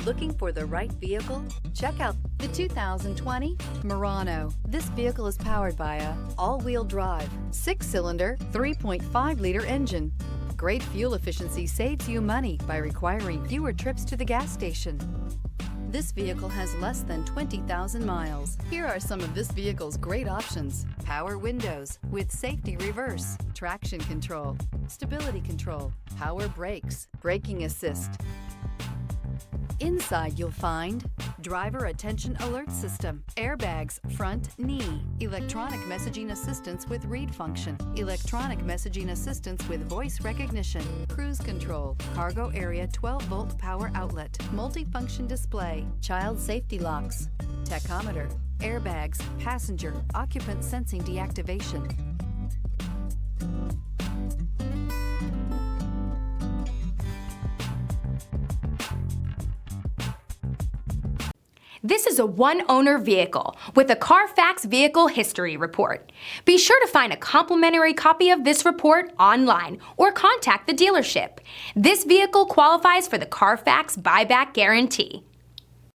Looking for the right vehicle? Check out the 2020 Murano. This vehicle is powered by a all-wheel drive, 6-cylinder, 3.5-liter engine. Great fuel efficiency saves you money by requiring fewer trips to the gas station. This vehicle has less than 20,000 miles. Here are some of this vehicle's great options: power windows with safety reverse, traction control, stability control, power brakes, braking assist. Inside you'll find driver attention alert system, airbags, front knee, electronic messaging assistance with read function, electronic messaging assistance with voice recognition, cruise control, cargo area 12-volt power outlet, multifunction display, child safety locks, tachometer, airbags, passenger, occupant sensing deactivation. This is a one-owner vehicle with a Carfax Vehicle History Report. Be sure to find a complimentary copy of this report online or contact the dealership. This vehicle qualifies for the Carfax Buyback Guarantee.